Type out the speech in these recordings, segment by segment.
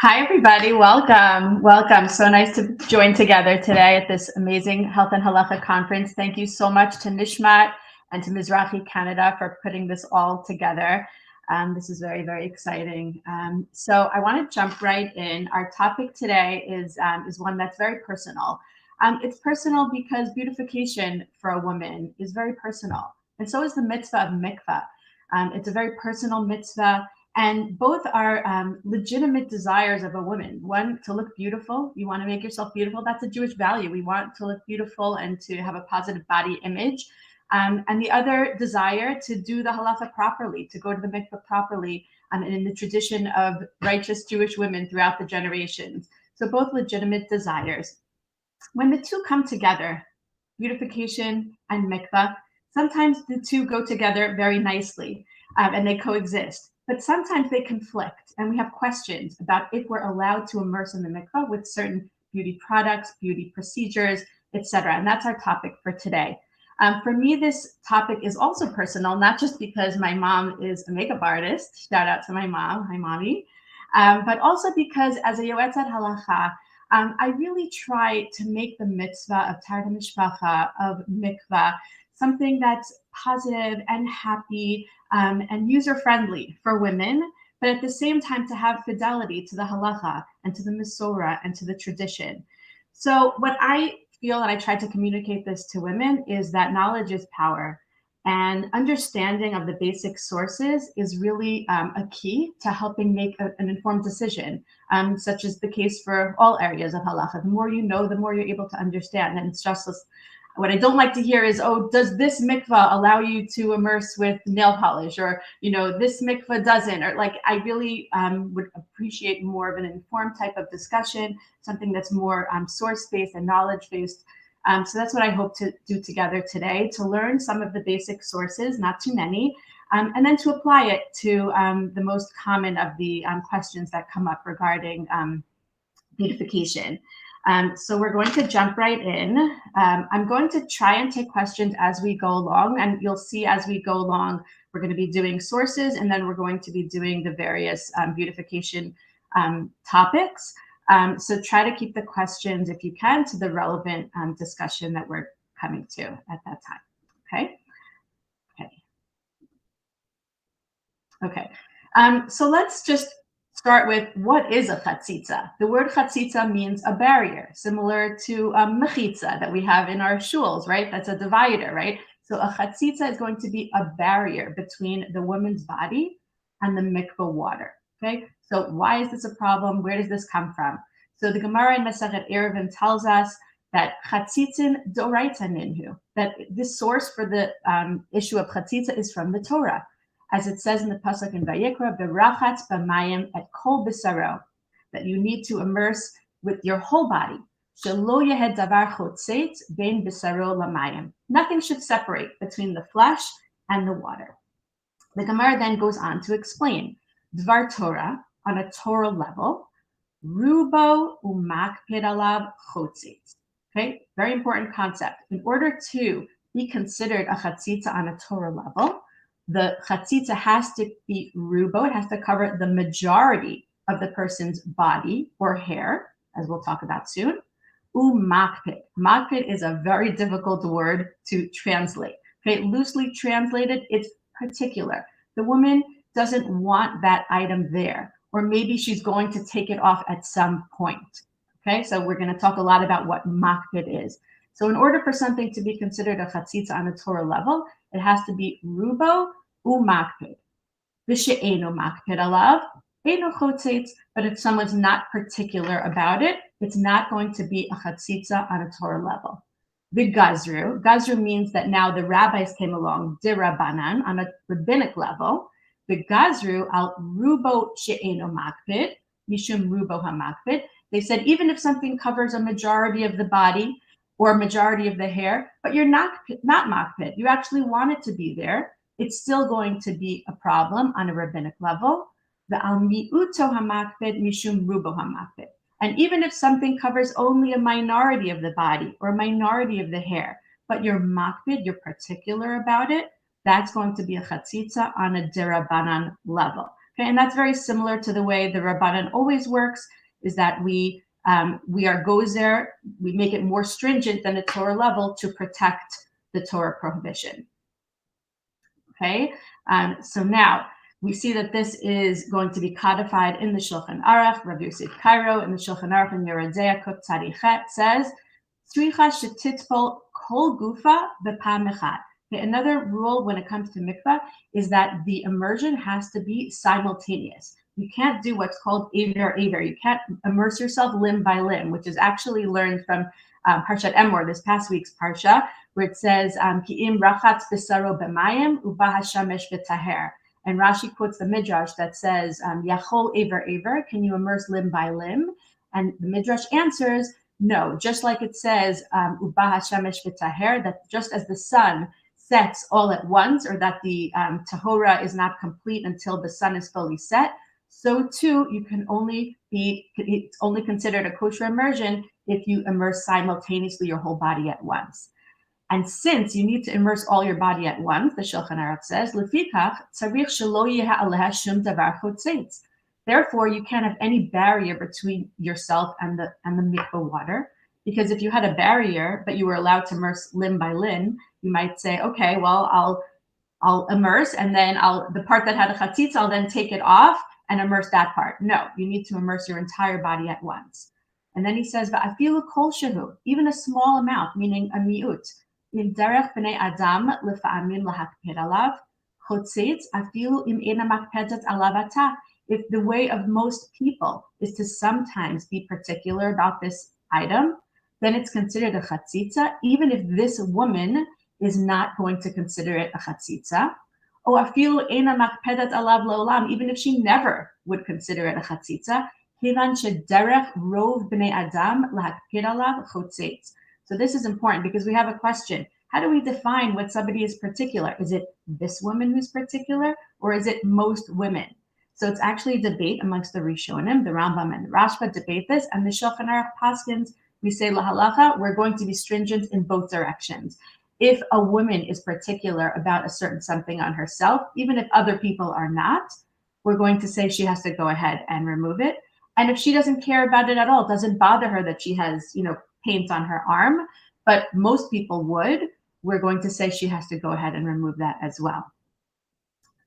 Hi, everybody. Welcome. Welcome. So nice to join together today at this amazing Health and Halacha conference. Thank you so much to Nishmat and to Mizrahi Canada for putting this all together. This is very, very exciting. So I want to jump right in. Our topic today is one that's very personal. It's personal because beautification for a woman is very personal. And so is the mitzvah of mikvah. It's a very personal mitzvah. And both are legitimate desires of a woman. One, to look beautiful. You want to make yourself beautiful. That's a Jewish value. We want to look beautiful and to have a positive body image. And the other desire to do the halacha properly, to go to the mikveh properly, and in the tradition of righteous Jewish women throughout the generations. So both legitimate desires. When the two come together, beautification and mikveh, sometimes the two go together very nicely and they coexist. But sometimes they conflict, and we have questions about if we're allowed to immerse in the mikveh with certain beauty products, beauty procedures, etc. And that's our topic for today. For me, this topic is also personal, not just because my mom is a makeup artist. Shout out to my mom, hi mommy, but also because as a yoetzat halacha, I really try to make the mitzvah of Taharat Mishpacha, of mikvah, something that's positive and happy and user-friendly for women, but at the same time to have fidelity to the halacha and to the Masorah and to the tradition. So what I feel, and I try to communicate this to women, is that knowledge is power. And understanding of the basic sources is really a key to helping make an informed decision, such as the case for all areas of halacha. The more you know, the more you're able to understand. And it's just what I don't like to hear is, oh, does this mikvah allow you to immerse with nail polish? Or, this mikvah doesn't. Or like, I really would appreciate more of an informed type of discussion, something that's more source-based and knowledge-based. So that's what I hope to do together today, to learn some of the basic sources, not too many, and then to apply it to the most common of the questions that come up regarding beautification. So we're going to jump right in. I'm going to try and take questions as we go along, and you'll see as we go along, we're going to be doing sources, and then we're going to be doing the various beautification topics. So try to keep the questions, if you can, to the relevant discussion that we're coming to at that time. Okay. So let's just start with, what is a chatzitza? The word chatzitza means a barrier, similar to a mechitza that we have in our shuls, right? That's a divider, right? So a chatzitza is going to be a barrier between the woman's body and the mikveh water, okay? So why is this a problem? Where does this come from? So the Gemara in Masechet Eruvin tells us that chatzitzin doraita ninhu, that this source for the issue of chatzitza is from the Torah. As it says in the pasuk in Vayikra, "Berachatz b'mayim et kol b'saro," that you need to immerse with your whole body. Shelo yehed davar chotzetz bein b'saro lamayim. Nothing should separate between the flesh and the water. The Gemara then goes on to explain Dvar Torah on a Torah level, rubo umakpid alav chotzetz. Okay, very important concept. In order to be considered a chatzitza on a Torah level, the chatzitza has to be rubo. It has to cover the majority of the person's body or hair, as we'll talk about soon. Makpid. Makpid is a very difficult word to translate. Okay, loosely translated, it's particular. The woman doesn't want that item there, or maybe she's going to take it off at some point. Okay, so we're going to talk a lot about what makpid is. So in order for something to be considered a chatzitza on a Torah level, it has to be rubo umakpid. V'she'eno makpid alav, eno chotzetz. But if someone's not particular about it, it's not going to be a chatzitza on a Torah level. V'gazru. Gazru means that now the rabbis came along, dirabanan, on a rabbinic level. V'gazru al rubo she'eno makpid, mishum rubo hamakpid. They said even if something covers a majority of the body or a majority of the hair, but you're not makpid, you actually want it to be there, it's still going to be a problem on a rabbinic level. The al mi'uto hamakpid mishum rubo hamakpid. And even if something covers only a minority of the body or a minority of the hair, but you're makpid, you're particular about it, that's going to be a chatzitza on a derabanan level. Okay, and that's very similar to the way the Rabbanan always works, is that we are gozer, we make it more stringent than the Torah level to protect the Torah prohibition. Okay, so now we see that this is going to be codified in the Shulchan Aruch. Rabbi Yosef Cairo in the Shulchan Aruch in Yerodea Kuf Tzadichet says, "Tzricha shetitpol kol gufa b'pam echad." Okay, another rule when it comes to mikvah is that the immersion has to be simultaneous. You can't do what's called aver aver. You can't immerse yourself limb by limb, which is actually learned from Parshat Emor, this past week's parsha, where it says, "Ki'im rachatz b'saro b'mayim uba hashamesh v'taher." And Rashi quotes the midrash that says, "Yachol aver aver." Can you immerse limb by limb? And the midrash answers, no. Just like it says, "Uba hashamesh v'taher," that just as the sun sets all at once, or that the tahora is not complete until the sun is fully set, so too you can it's only considered a kosher immersion if you immerse simultaneously your whole body at once. And since you need to immerse all your body at once, the Shulchan Aruch says, "Lefikach tzarich shelo yeha aleha shum davar chotzeitz." Therefore, you can't have any barrier between yourself and the mikvah water, because if you had a barrier but you were allowed to immerse limb by limb, you might say, okay, well, I'll immerse, and then the part that had a chatzitz, I'll then take it off and immerse that part. No, you need to immerse your entire body at once. And then he says, "Va'afilu kol shehu," even a small amount, meaning a miut. "Im derech b'nei adam lefa'amin lahakpid alav chotzitz afilu im ena makpedet alav ata." If the way of most people is to sometimes be particular about this item, then it's considered a chatzitza, even if this woman is not going to consider it a chatzitza. Or afilu ena makpedet alav leolam, even if she never would consider it a chatzitza. Kivan shederech rov b'nei adam lahakpid alav chotzitz. So this is important because we have a question. How do we define what somebody is particular? Is it this woman who's particular, or is it most women? So it's actually a debate amongst the Rishonim. The Rambam and the Rashba debate this, and the Shulchan Aruch paskins, we say lahalacha, we're going to be stringent in both directions. If a woman is particular about a certain something on herself, even if other people are not, we're going to say she has to go ahead and remove it. And if she doesn't care about it at all, it doesn't bother her that she has, paint on her arm, but most people would, we're going to say she has to go ahead and remove that as well.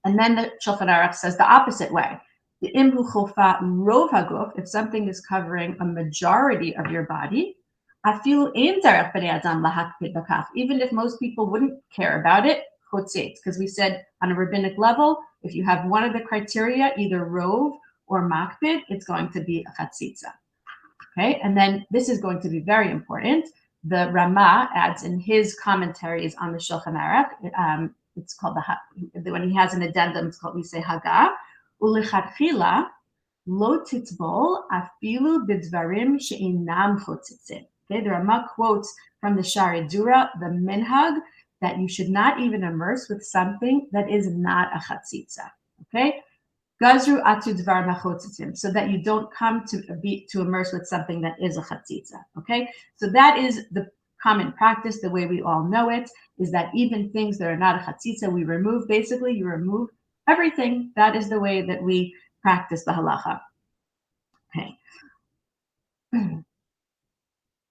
And then the Shulchan Aruch says the opposite way. The imhu chofa rov haguf, if something is covering a majority of your body, afilu ein derech b'nei adam lahakpid b'kach, even if most people wouldn't care about it, chotzitz, because we said on a rabbinic level, if you have one of the criteria, either rov or makpid, it's going to be a chatzitza. Okay, and then this is going to be very important. The Rama adds in his commentaries on the Shulchan Aruch, it's called when he has an addendum, it's called, we say Haga, ulechatchila lo titbol afilu b'dvarim she'inam chotzitzin. Okay, the Rama quotes from the Shari Dura, the minhag, that you should not even immerse with something that is not a chatzitza. Okay, Gazru atu dvar machotzitzim, so that you don't come to immerse with something that is a chatzitza. Okay, so that is the common practice. The way we all know it is that even things that are not a chatzitza, we remove. Basically, you remove everything. That is the way that we practice the halacha. Okay.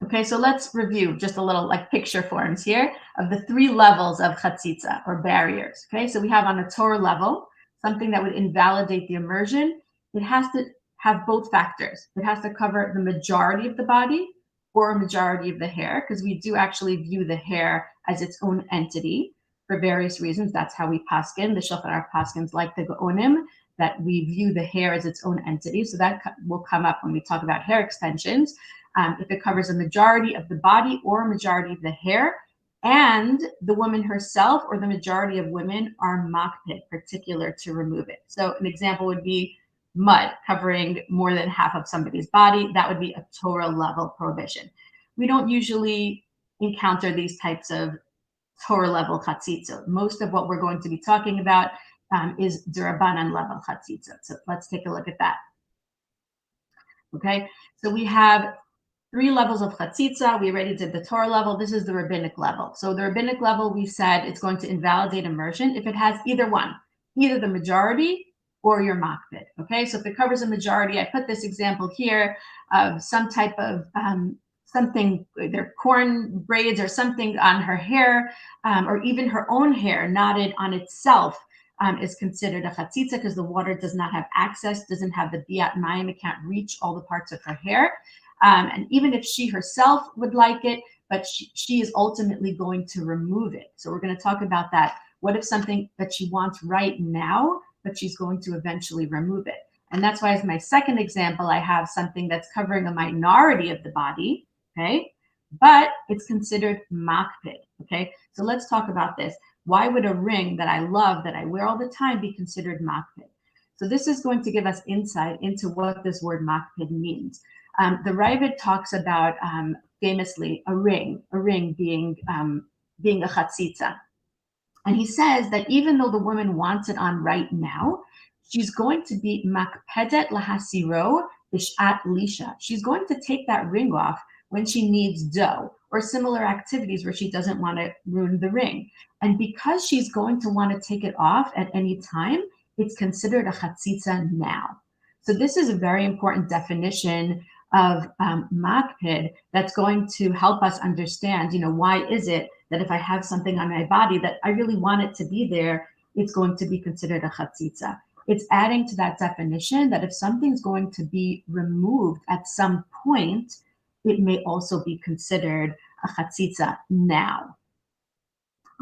Okay, so let's review just a little picture forms here of the three levels of chatzitza or barriers. Okay, so we have on a Torah level, something that would invalidate the immersion. It has to have both factors. It has to cover the majority of the body or a majority of the hair, because we do actually view the hair as its own entity for various reasons. That's how we paskin. The Shulchan Aruch paskins like the Gaonim, that we view the hair as its own entity. So that will come up when we talk about hair extensions. If it covers a majority of the body or a majority of the hair, and the woman herself or the majority of women are makpid, particular to remove it. So an example would be mud covering more than half of somebody's body. That would be a Torah level prohibition. We don't usually encounter these types of Torah level chatzitza. Most of what we're going to be talking about is D'Rabbanan level chatzitza. So let's take a look at that. Okay, so we have three levels of chatzitza. We already did the Torah level. This is the rabbinic level. So the rabbinic level, we said it's going to invalidate immersion if it has either one, either the majority or your makpid. Okay, so if it covers a majority, I put this example here of some type of something, either corn braids or something on her hair, or even her own hair knotted on itself, is considered a chatzitza because the water does not have access, doesn't have the biat mayim, it can't reach all the parts of her hair. And even if she herself would like it, but she is ultimately going to remove it. So we're going to talk about that. What if something that she wants right now, but she's going to eventually remove it? And that's why, as my second example, I have something that's covering a minority of the body, okay? But it's considered makpid, okay? So let's talk about this. Why would a ring that I love, that I wear all the time, be considered makpid? So this is going to give us insight into what this word makpid means. The Ravid talks about famously a ring being a chatzitza. And he says that even though the woman wants it on right now, she's going to be makpedet lahasiro bishat lisha. She's going to take that ring off when she needs dough or similar activities where she doesn't want to ruin the ring. And because she's going to want to take it off at any time, it's considered a chatzitza now. So this is a very important definition of makpid that's going to help us understand, why is it that if I have something on my body that I really want it to be there, it's going to be considered a chatzitza. It's adding to that definition that if something's going to be removed at some point, it may also be considered a chatzitza now.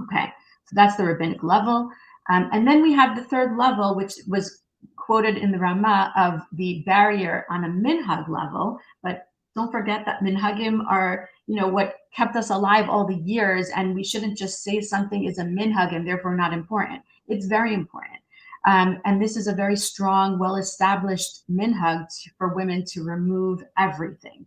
Okay, so that's the rabbinic level. And then we have the third level, which was quoted in the Ramah of the barrier on a minhag level. But don't forget that minhagim are, what kept us alive all the years, and we shouldn't just say something is a minhag and therefore not important. It's very important. And this is a very strong, well-established minhag for women to remove everything.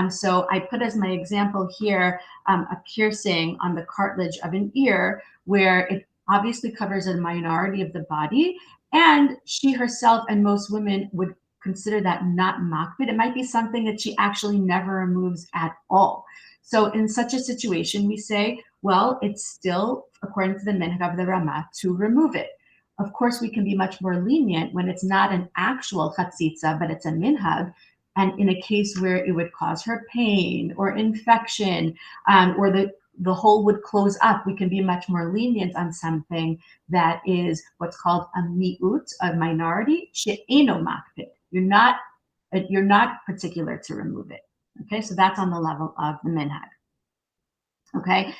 So I put as my example here a piercing on the cartilage of an ear, where it obviously covers a minority of the body, and she herself and most women would consider that not makpid. It might be something that she actually never removes at all. So in such a situation, we say, well, it's still, according to the minhag of the Ramah, to remove it. Of course, we can be much more lenient when it's not an actual chatzitza, but it's a minhag. And in a case where it would cause her pain or infection, or the hole would close up, we can be much more lenient on something that is what's called a mi'ut, a minority, she'eno makpid. You're not particular to remove it. Okay, so that's on the level of the minhag. Okay.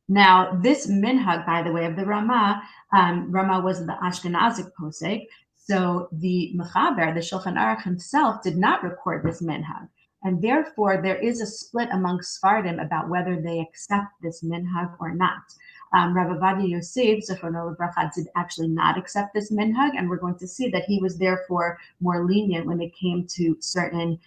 Now, this minhag, by the way, of the Ramah, Ramah was the Ashkenazic posek, so the Mechaber, the Shulchan Aruch himself, did not record this minhag. And therefore, there is a split amongst Sfardim about whether they accept this minhag or not. Rav Ovadia Yosef, Zichrono Livracha, did actually not accept this minhag, and we're going to see that he was therefore more lenient when it came to certain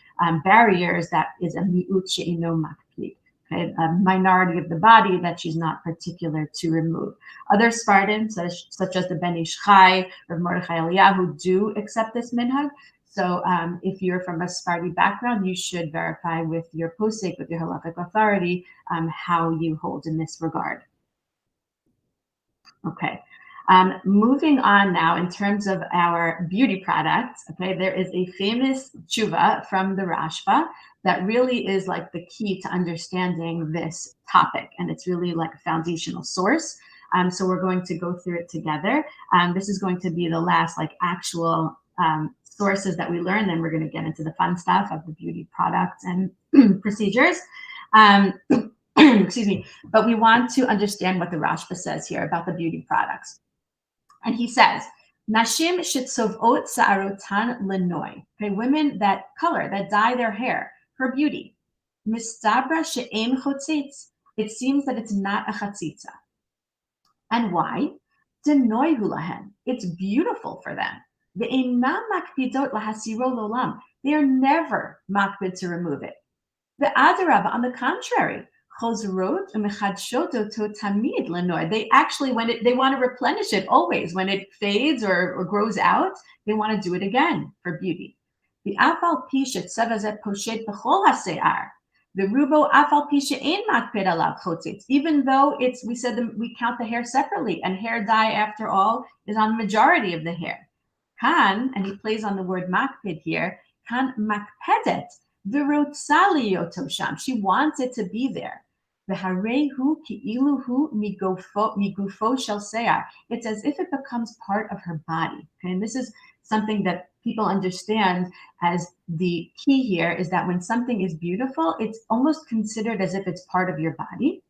barriers that is a mi'ut she'ino makpid. Okay, a minority of the body that she's not particular to remove. Other Sfardim, such as the Ben Ish Chai or Mordechai Eliyahu, do accept this minhag. So if you're from a Sephardi background, you should verify with your posek, with your halachic authority, how you hold in this regard. Okay. Moving on now, in terms of our beauty products, okay, there is a famous tshuva from the Rashba that really is like the key to understanding this topic, and it's really like a foundational source. So we're going to go through it together. This is going to be the last like actual sources that we learn. Then we're going to get into the fun stuff of the beauty products and procedures. Excuse me, but we want to understand what the Rashba says here about the beauty products. And he says, Nashim shitzovot sa'arotan lenoi. Okay, women that color, that dye their hair for beauty. Mistabra she'em chotzitz. It seems that it's not a chatzitza. And why? Denoi hulahen. It's beautiful for them. Ve'enam makpidot lahasiro lolam. They are never makpid to remove it. The Adarabah, on the contrary, they actually, when they want to replenish it always, when it fades or grows out, they want to do it again for beauty. The afal pishet savazet poshet b'chol hase'ar. The rubo afal pishet ein makpid alav chotzitz. Even though we said we count the hair separately, and hair dye, after all, is on the majority of the hair. Kan, and he plays on the word makpid here, kan makpedet, v'rotzali sham. She wants it to be there. V'harehu ki'iluhu migufo shel se'ar. It's as if it becomes part of her body. Okay? And this is something that people understand as the key here is that when something is beautiful, it's almost considered as if it's part of your body.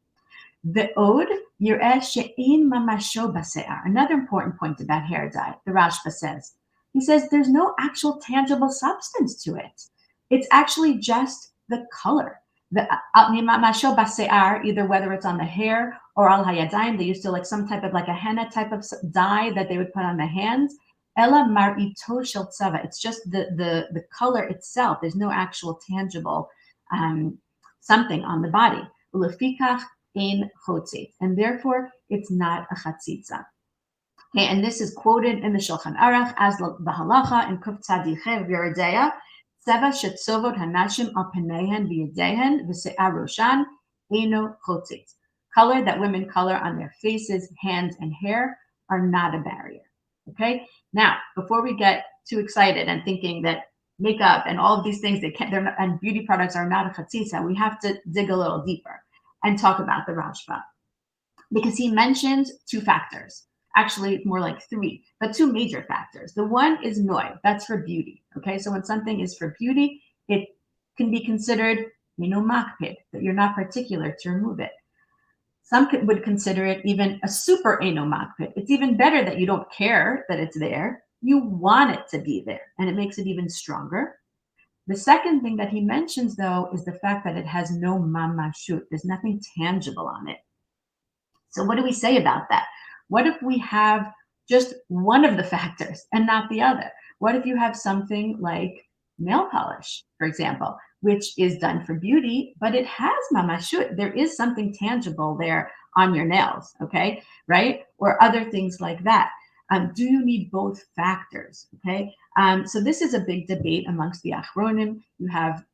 The ode yireh she'in mamasho base'ar. Another important point about hair dye, the Rashba says. He says there's no actual tangible substance to it. It's actually just the color. The mamasho base'ar, either whether it's on the hair or al hayadayim, they used to like some type of like a henna type of dye that they would put on the hands. Ella mar'ito shel tzava. It's just the color itself. There's no actual tangible something on the body. Ulefikach in chotzit, and therefore it's not a chatzitza. Okay, and this is quoted in the Shulchan Aruch as the halacha in Kuf Tzadiche V'Yeredeya, Tzeva shetzovot hanashim al peneihen v'yedeihen v'se'ar roshan eno chotzit. Color that women color on their faces, hands, and hair are not a barrier. Okay, now before we get too excited and thinking that makeup and all of these things and beauty products are not a chatzitza, we have to dig a little deeper and talk about the Rashba, because he mentions two factors, actually more like three, but two major factors. The one is noi, that's for beauty. Okay, so when something is for beauty, it can be considered makpid, that you're not particular to remove it. Some would consider it even a super makpid. It's even better that you don't care that it's there. You want it to be there, and it makes it even stronger. The second thing that he mentions, though, is the fact that it has no mamashut. There's nothing tangible on it. So what do we say about that? What if we have just one of the factors and not the other? What if you have something like nail polish, for example, which is done for beauty, but it has mamashut. There is something tangible there on your nails, okay, right? Or other things like that. Do you need both factors? Okay, so this is a big debate amongst the Achronim. You have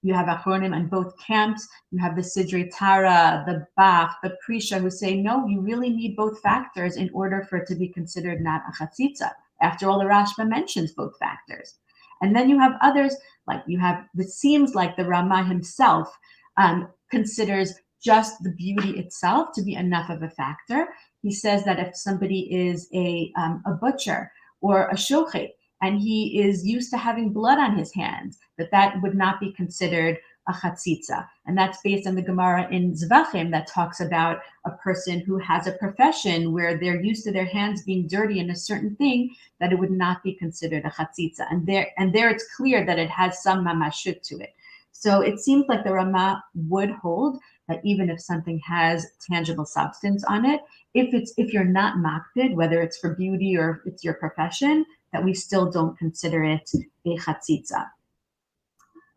Achronim on both camps. You have the Sidrei Tara, the Bach, the Prisha, who say, no, you really need both factors in order for it to be considered not a chatzitza. After all, the Rashba mentions both factors. And then you have others, like it seems like the Rama himself considers just the beauty itself to be enough of a factor. He says that if somebody is a butcher or a shochet, and he is used to having blood on his hands, that would not be considered a chatzitza. And that's based on the Gemara in Zvachim that talks about a person who has a profession where they're used to their hands being dirty in a certain thing, that it would not be considered a chatzitza. And there it's clear that it has some mamashut to it. So it seems like the Rama would hold that even if something has tangible substance on it, if you're not makpid, whether it's for beauty or if it's your profession, that we still don't consider it a chatzitza.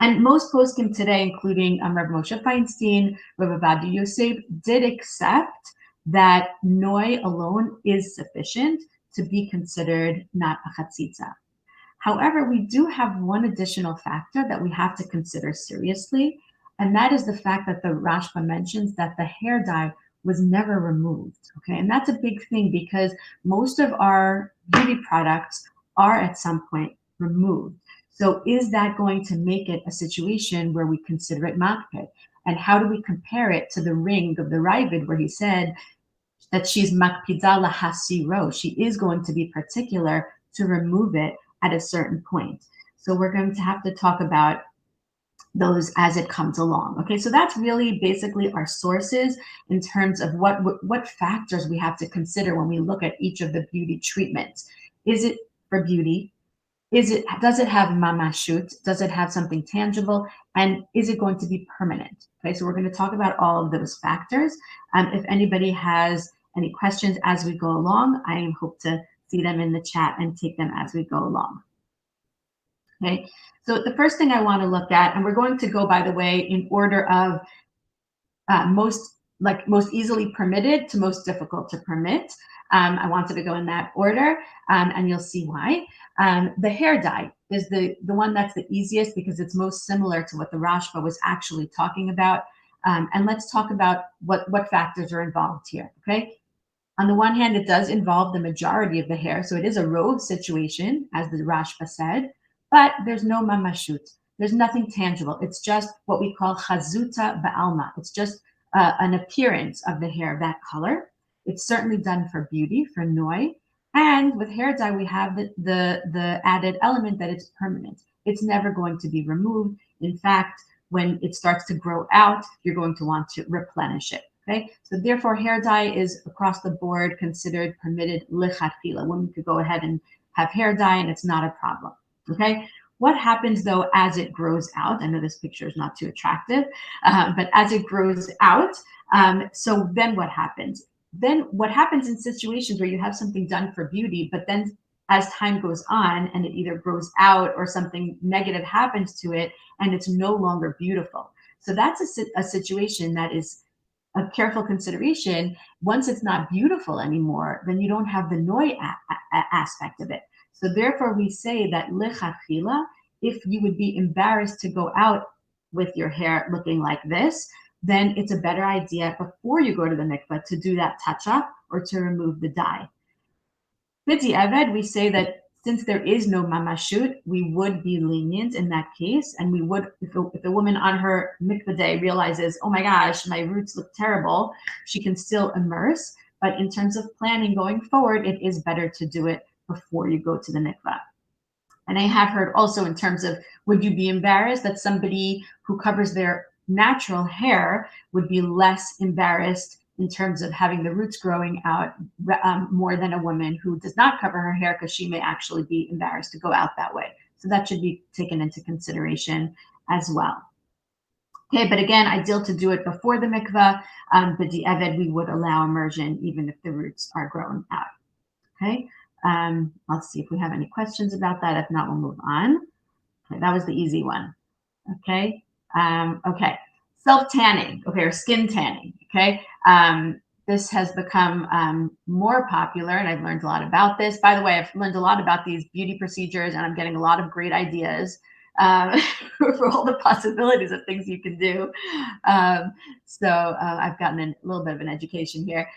And most poskim today, including Rav Moshe Feinstein, Rav Ovadia Yosef, did accept that noi alone is sufficient to be considered not a chatzitza. However, we do have one additional factor that we have to consider seriously, and that is the fact that the Rashba mentions that the hair dye was never removed. Okay, and that's a big thing because most of our beauty products are at some point removed. So is that going to make it a situation where we consider it makpid? And how do we compare it to the ring of the Ravid where he said that she's makpida lahasiro? She is going to be particular to remove it at a certain point. So we're going to have to talk about those as it comes along. Okay, so that's really basically our sources in terms of what factors we have to consider when we look at each of the beauty treatments. Is it for beauty? Does it have mamashut? Does it have something tangible? And is it going to be permanent? Okay, so we're going to talk about all of those factors. If anybody has any questions as we go along, I hope to see them in the chat and take them as we go along. Okay, so the first thing I want to look at, and we're going to go, by the way, in order of most easily permitted to most difficult to permit. I wanted to go in that order, and you'll see why. The hair dye is the one that's the easiest because it's most similar to what the Rashba was actually talking about. And let's talk about what factors are involved here, okay? On the one hand, it does involve the majority of the hair, so it is a rove situation, as the Rashba said, but there's no mamashut. There's nothing tangible. It's just what we call chazuta ba'alma. It's just an appearance of the hair, that color. It's certainly done for beauty, for noi. And with hair dye, we have the added element that it's permanent. It's never going to be removed. In fact, when it starts to grow out, you're going to want to replenish it. Okay, so therefore, hair dye is across the board considered permitted lichatchila. Women could go ahead and have hair dye, and it's not a problem. Okay, what happens though as it grows out? I know this picture is not too attractive, but as it grows out, so then what happens? Then what happens in situations where you have something done for beauty, but then as time goes on and it either grows out or something negative happens to it and it's no longer beautiful. So that's a situation that is a careful consideration. Once it's not beautiful anymore, then you don't have the noi aspect of it. So therefore, we say that lechatchila, if you would be embarrassed to go out with your hair looking like this, then it's a better idea before you go to the mikvah to do that touch up or to remove the dye. B'di Eved, we say that since there is no mamashut, we would be lenient in that case. And we would, if a woman on her mikvah day realizes, oh my gosh, my roots look terrible, she can still immerse. But in terms of planning going forward, it is better to do it before you go to the mikvah. And I have heard also in terms of, would you be embarrassed that somebody who covers their natural hair would be less embarrassed in terms of having the roots growing out more than a woman who does not cover her hair because she may actually be embarrassed to go out that way. So that should be taken into consideration as well. Okay, but again, ideal to do it before the mikvah, but the eved, we would allow immersion even if the roots are grown out. Okay, let's see if we have any questions about that. If not, we'll move on. Okay, that was the easy one. Okay, okay. Self-tanning, okay, or skin tanning, okay? This has become more popular, and I've learned a lot about this. By the way, I've learned a lot about these beauty procedures, and I'm getting a lot of great ideas for all the possibilities of things you can do. So I've gotten a little bit of an education here.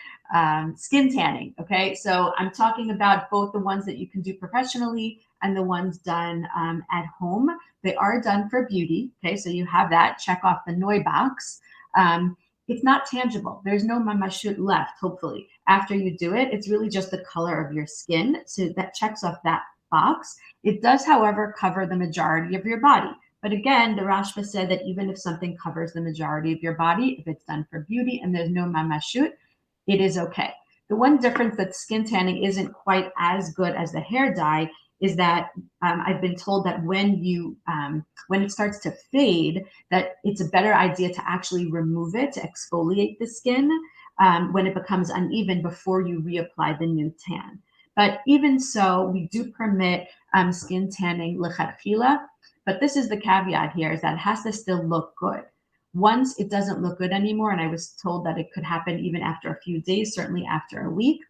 Skin tanning, okay? So I'm talking about both the ones that you can do professionally and the ones done at home. They are done for beauty. Okay, so you have that. Check off the noi box. It's not tangible. There's no mamashut left, hopefully. After you do it, it's really just the color of your skin. So that checks off that box. It does, however, cover the majority of your body. But again, the Rashba said that even if something covers the majority of your body, if it's done for beauty and there's no mamashut, it is okay. The one difference that skin tanning isn't quite as good as the hair dye is that I've been told that when it starts to fade, that it's a better idea to actually remove it, to exfoliate the skin when it becomes uneven before you reapply the new tan. But even so, we do permit skin tanning lechatchila. But this is the caveat here, is that it has to still look good. Once it doesn't look good anymore, and I was told that it could happen even after a few days, certainly after a week,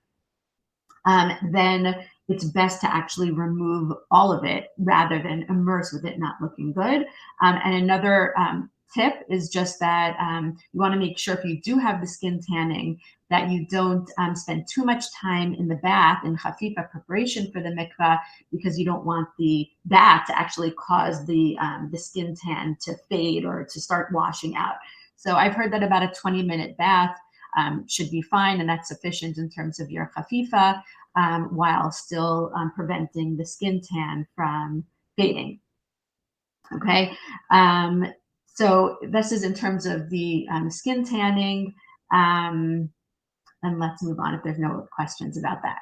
then it's best to actually remove all of it rather than immerse with it not looking good. And another tip is just that you want to make sure if you do have the skin tanning that you don't spend too much time in the bath in chafifa preparation for the mikvah, because you don't want that to actually cause the skin tan to fade or to start washing out. So I've heard that about a 20-minute bath should be fine, and that's sufficient in terms of your chafifa, while still preventing the skin tan from fading. Okay, so this is in terms of the skin tanning, and let's move on if there's no questions about that.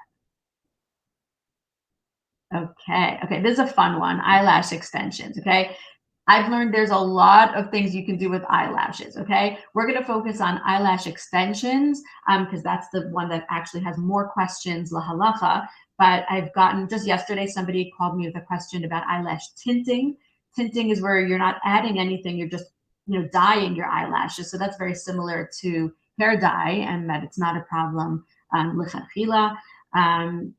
Okay, this is a fun one, eyelash extensions, okay? I've learned there's a lot of things you can do with eyelashes, okay? We're gonna focus on eyelash extensions because that's the one that actually has more questions, la halacha, but I've gotten, just yesterday, somebody called me with a question about eyelash tinting. Tinting is where you're not adding anything, you're just, dyeing your eyelashes. So that's very similar to hair dye, and that it's not a problem, lichatchila.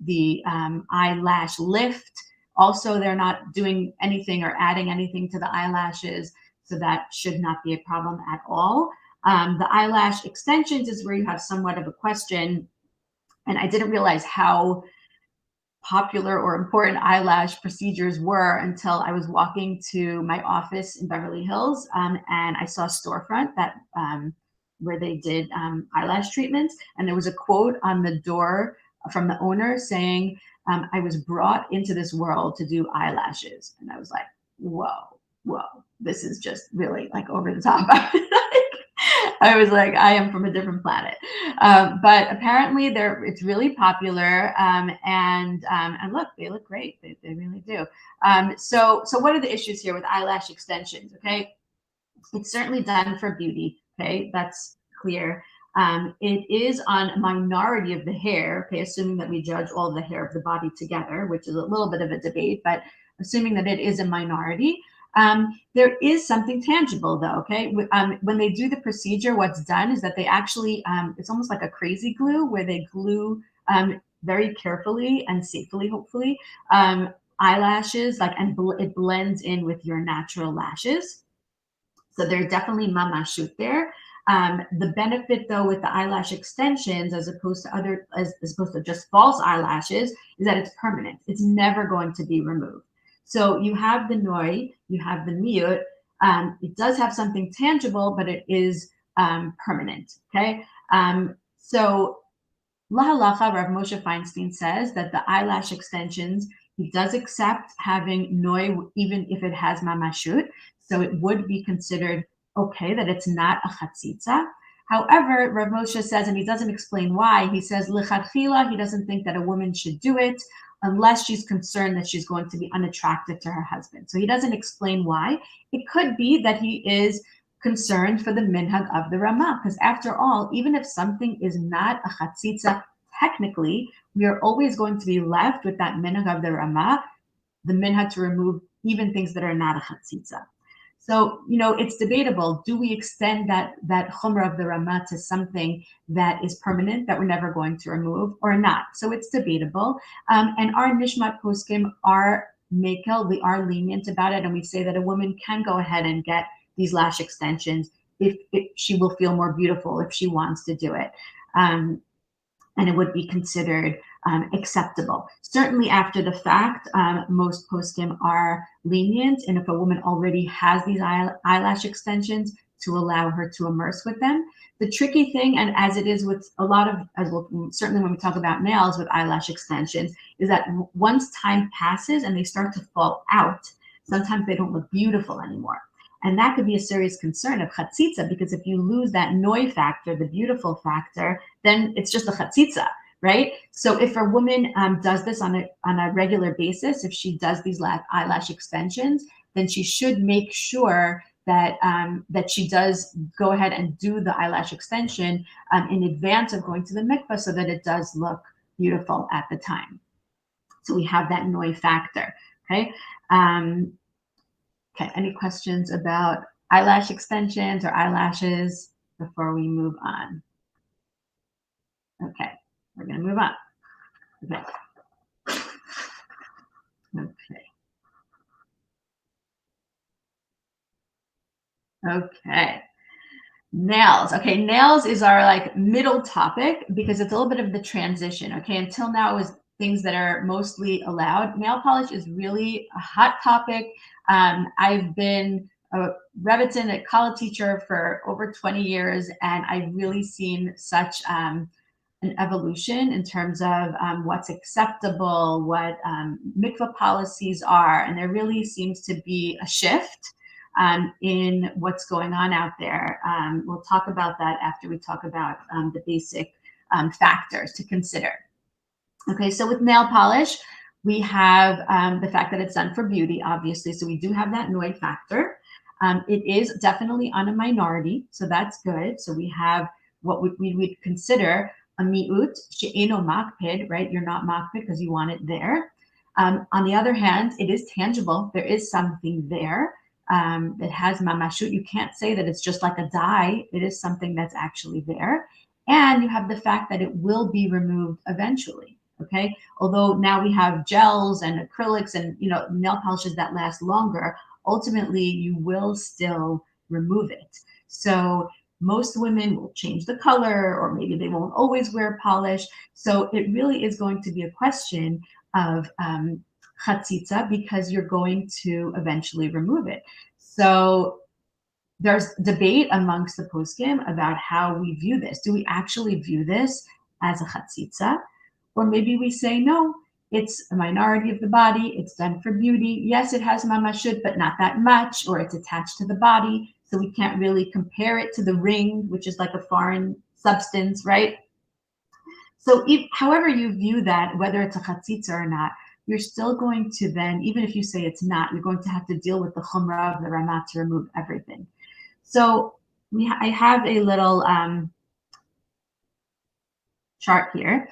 The eyelash lift, also, they're not doing anything or adding anything to the eyelashes, so that should not be a problem at all. The eyelash extensions is where you have somewhat of a question. And I didn't realize how popular or important eyelash procedures were until I was walking to my office in Beverly Hills, and I saw a storefront that where they did eyelash treatments, and there was a quote on the door from the owner saying, "I was brought into this world to do eyelashes," and I was like, "Whoa, whoa, this is just really like over the top." I was like, I am from a different planet. But apparently, it's really popular, and look, they look great. They really do. So what are the issues here with eyelash extensions? Okay, it's certainly done for beauty. Okay, that's clear. It is on a minority of the hair. Okay, assuming that we judge all the hair of the body together, which is a little bit of a debate, but assuming that it is a minority. There is something tangible though, okay? When they do the procedure, what's done is that they actually, it's almost like a crazy glue where they glue very carefully and safely, hopefully, eyelashes, it blends in with your natural lashes. So there's definitely mamashut there. The benefit though with the eyelash extensions, as opposed to as opposed to just false eyelashes, is that it's permanent. It's never going to be removed. So you have the noi, you have the miut. It does have something tangible, but it is permanent. Okay. So Lahalacha, Rav Moshe Feinstein says that the eyelash extensions, he does accept having noi even if it has mamashut. So it would be considered okay that it's not a chatzitza. However, Rav Moshe says, and he doesn't explain why, he says, lechatchila, he doesn't think that a woman should do it unless she's concerned that she's going to be unattractive to her husband. So he doesn't explain why. It could be that he is concerned for the minhag of the Ramah, because after all, even if something is not a chatzitza, technically, we are always going to be left with that minhag of the Ramah, the minhag to remove even things that are not a chatzitza. So, it's debatable. Do we extend that chumrah of the Ramah to something that is permanent, that we're never going to remove, or not? So it's debatable. And our Nishmat poskim are makel, we are lenient about it, and we say that a woman can go ahead and get these lash extensions if she will feel more beautiful if she wants to do it. And it would be considered acceptable. Certainly after the fact, most poskim are lenient, and if a woman already has these eyelash extensions, to allow her to immerse with them. The tricky thing, and as it is with a lot of, as well, certainly when we talk about nails with eyelash extensions, is that once time passes and they start to fall out, sometimes they don't look beautiful anymore. And that could be a serious concern of chatzitza, because if you lose that noi factor, the beautiful factor, then it's just a chatzitza, right? So if a woman does this on a regular basis, if she does these eyelash extensions, then she should make sure that that she does go ahead and do the eyelash extension in advance of going to the mikvah, so that it does look beautiful at the time. So we have that noi factor, okay? Okay, any questions about eyelash extensions or eyelashes before we move on? Okay, we're going to move on. Okay. Okay. Okay. Nails. Okay, nails is our middle topic because it's a little bit of the transition. Okay, until now it was things that are mostly allowed. Nail polish is really a hot topic. I've been a Rebbitzin, a college teacher for over 20 years, and I've really seen such an evolution in terms of what's acceptable, what mikvah policies are, and there really seems to be a shift in what's going on out there. We'll talk about that after we talk about the basic factors to consider. Okay, so with nail polish, we have the fact that it's done for beauty, obviously. So we do have that noi factor. It is definitely on a minority, so that's good. So we have what we would consider a mi'ut, she'eno makpid, right? You're not makpid because you want it there. On the other hand, it is tangible. There is something there that has mamashut. You can't say that it's just like a dye. It is something that's actually there. And you have the fact that it will be removed eventually. Okay. Although now we have gels and acrylics and nail polishes that last longer, ultimately you will still remove it. So Most women will change the color, or maybe they won't always wear polish. So it really is going to be a question of chatzitza, because you're going to eventually remove it. So there's debate amongst the poskim about how we view this. Do we actually view this as a chatzitza? Or maybe we say, no, it's a minority of the body, it's done for beauty. Yes, it has mamashut, but not that much, or it's attached to the body. So we can't really compare it to the ring, which is like a foreign substance, right? So however you view that, whether it's a chatzitza or not, you're still going to then, even if you say it's not, you're going to have to deal with the chumrah of the Ramah to remove everything. So I have a little chart here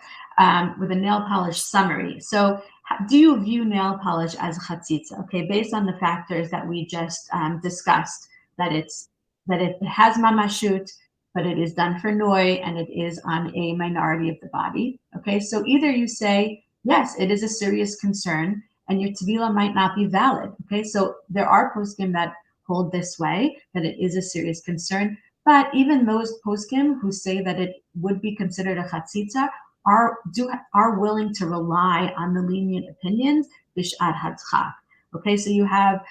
with a nail polish summary. So do you view nail polish as chatzitza? Okay, based on the factors that we just discussed, that it has mamashut, but it is done for noi, and it is on a minority of the body. Okay, so either you say, yes, it is a serious concern, and your tevila might not be valid. Okay, so there are poskim that hold this way, that it is a serious concern. But even those poskim who say that it would be considered a chatzitza are willing to rely on the lenient opinions bish'at hadchak. Okay, so you have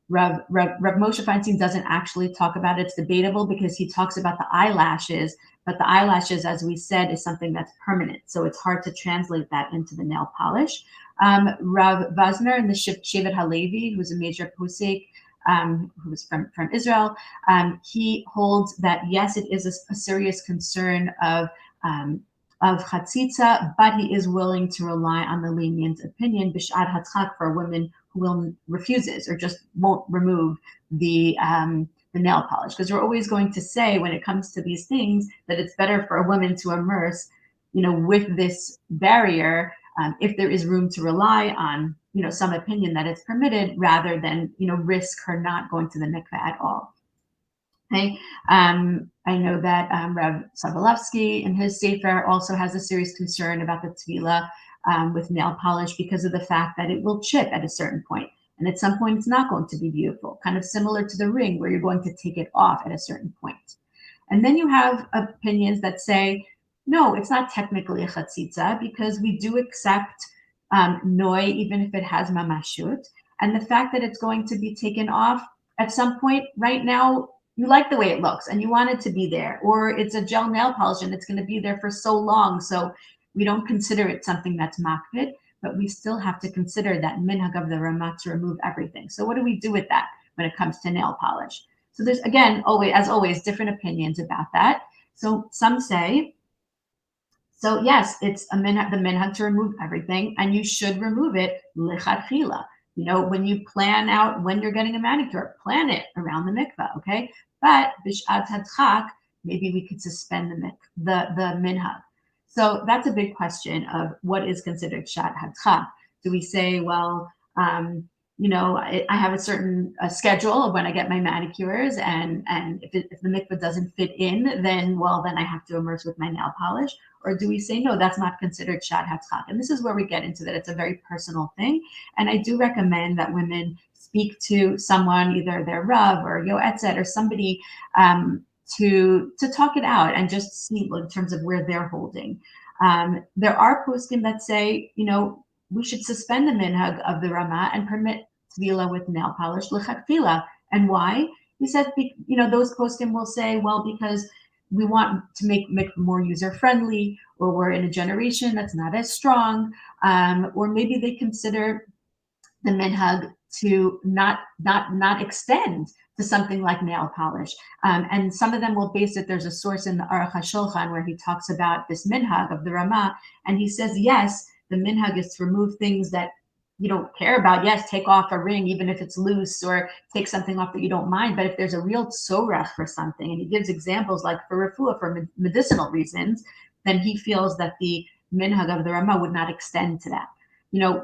Rav Moshe Feinstein doesn't actually talk about it. It's debatable because he talks about the eyelashes, but the eyelashes, as we said, is something that's permanent. So it's hard to translate that into the nail polish. Rav Vazner and the Shevet Halevi, who's a major posek, who was from Israel, he holds that yes, it is a serious concern of chatzitza, but he is willing to rely on the lenient opinion b'sh'at hatzchak for women who refuses or just won't remove the nail polish, because we're always going to say when it comes to these things that it's better for a woman to immerse, with this barrier, if there is room to rely on, some opinion that it's permitted, rather than, risk her not going to the mikveh at all. Okay. I know that Rav Sobolovsky in his Sefer also has a serious concern about the tevila with nail polish because of the fact that it will chip at a certain point. And at some point, it's not going to be beautiful, kind of similar to the ring where you're going to take it off at a certain point. And then you have opinions that say, no, it's not technically a chatzitza because we do accept noi, even if it has mamashut. And the fact that it's going to be taken off at some point right now, you like the way it looks and you want it to be there, or it's a gel nail polish and it's going to be there for so long. So we don't consider it something that's makbid, but we still have to consider that minhag of the Ramah to remove everything. So what do we do with that when it comes to nail polish? So there's, again, as always, different opinions about that. So some say, so yes, it's the minhag to remove everything, and you should remove it lichatchila. When you plan out when you're getting a manicure, plan it around the mikvah, okay? But bish'at hadchak, maybe we could suspend the minhag. So that's a big question of what is considered shat hadchak. Do we say, well, I have a certain schedule of when I get my manicures, and if the mikvah doesn't fit in, then I have to immerse with my nail polish? Or do we say, no, that's not considered shat hatzchak? And this is where we get into that it's a very personal thing. And I do recommend that women speak to someone, either their Rav or Yoetzet or somebody, to talk it out and just see in terms of where they're holding. There are poskim that say, we should suspend the minhag of the Ramah and permit tvila with nail polish lechatchila. And why? He said, those poskim will say, well, because we want to make more user friendly, or we're in a generation that's not as strong, or maybe they consider the minhag to not extend to something like nail polish. And some of them will base it. There's a source in the Aruch HaShulchan where he talks about this minhag of the Ramah, and he says, yes, the minhag is to remove things that you don't care about. Yes, take off a ring, even if it's loose, or take something off that you don't mind. But if there's a real tzorach for something, and he gives examples like for refuah, for medicinal reasons, then he feels that the minhag of the Ramah would not extend to that.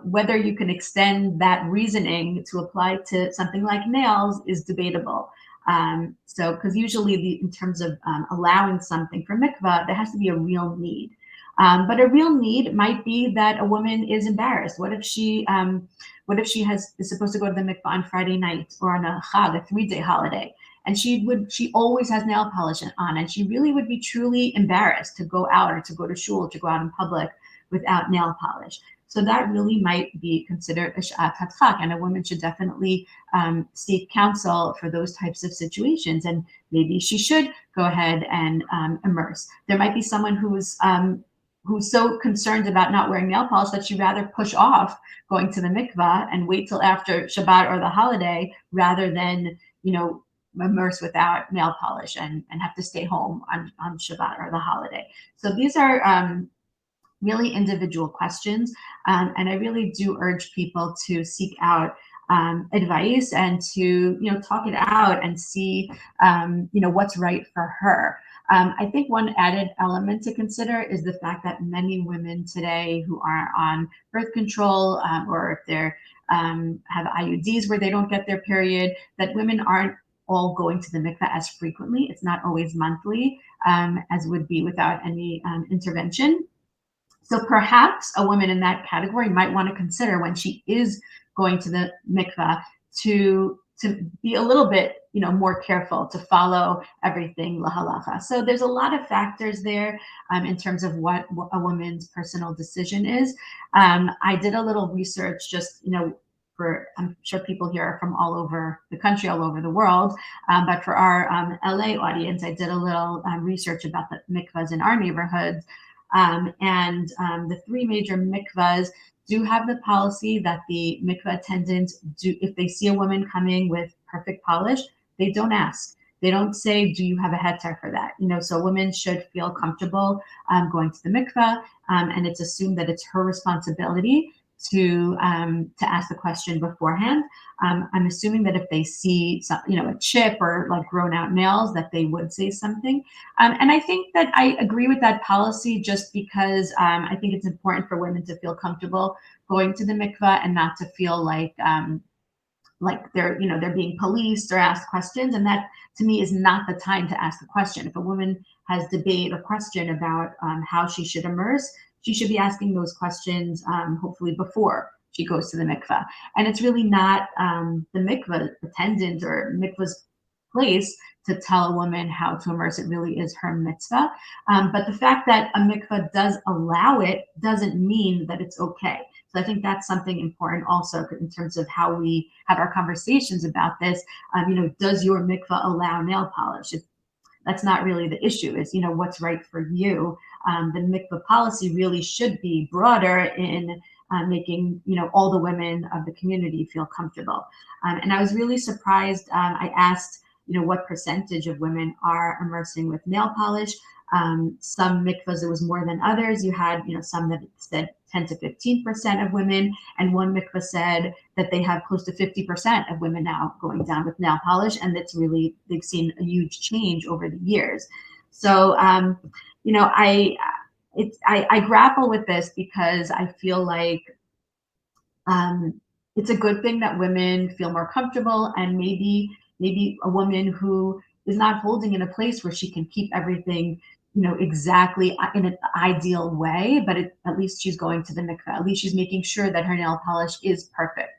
Whether you can extend that reasoning to apply to something like nails is debatable. So, because usually in terms of allowing something for mikvah, there has to be a real need. But a real need might be that a woman is embarrassed. What if she is supposed to go to the mikvah on Friday night or on a chag, a 3-day holiday, and she always has nail polish on, and she really would be truly embarrassed to go out or to go to shul, to go out in public without nail polish. So that really might be considered a sha'at hadchak, and a woman should definitely seek counsel for those types of situations. And maybe she should go ahead and immerse. There might be someone who's so concerned about not wearing nail polish that she'd rather push off going to the mikvah and wait till after Shabbat or the holiday rather than, immerse without nail polish and have to stay home on Shabbat or the holiday. So these are really individual questions. And I really do urge people to seek out advice and to, talk it out and see, what's right for her. I think one added element to consider is the fact that many women today who are on birth control or if they're have IUDs where they don't get their period, that women aren't all going to the mikveh as frequently. It's not always monthly, as would be without any intervention. So perhaps a woman in that category might want to consider when she is going to the mikveh to be a little bit, more careful, to follow everything lahalacha. So there's a lot of factors there in terms of what a woman's personal decision is. I did a little research just, I'm sure people here are from all over the country, all over the world. But for our LA audience, I did a little research about the mikvahs in our neighborhoods. And the three major mikvahs do have the policy that the mikvah attendants do, if they see a woman coming with perfect polish, they don't ask. They don't say, do you have a heter for that? So women should feel comfortable going to the mikvah, and it's assumed that it's her responsibility to ask the question beforehand. I'm assuming that if they see some, a chip or like grown out nails, that they would say something. And I think that I agree with that policy just because I think it's important for women to feel comfortable going to the mikvah and not to feel like they're being policed or asked questions. And that to me is not the time to ask the question. If a woman has debate or question about how she should immerse, she should be asking those questions hopefully before she goes to the mikvah. And it's really not the mikvah attendant or mikvah's place to tell a woman how to immerse. It really is her mitzvah. But the fact that a mikvah does allow it doesn't mean that it's okay. So I think that's something important also in terms of how we have our conversations about this. Does your mikvah allow nail polish? That's not really the issue. Is what's right for you. The mikvah policy really should be broader in making all the women of the community feel comfortable. And I was really surprised. I asked what percentage of women are immersing with nail polish. Some mikvahs it was more than others. You had some that said 10 to 15% of women, and one mikvah said that they have close to 50% of women now going down with nail polish, and that's really they've seen a huge change over the years. So I grapple with this because I feel like it's a good thing that women feel more comfortable, and maybe a woman who is not holding in a place where she can keep everything exactly in an ideal way, but at least she's going to the mikveh. At least she's making sure that her nail polish is perfect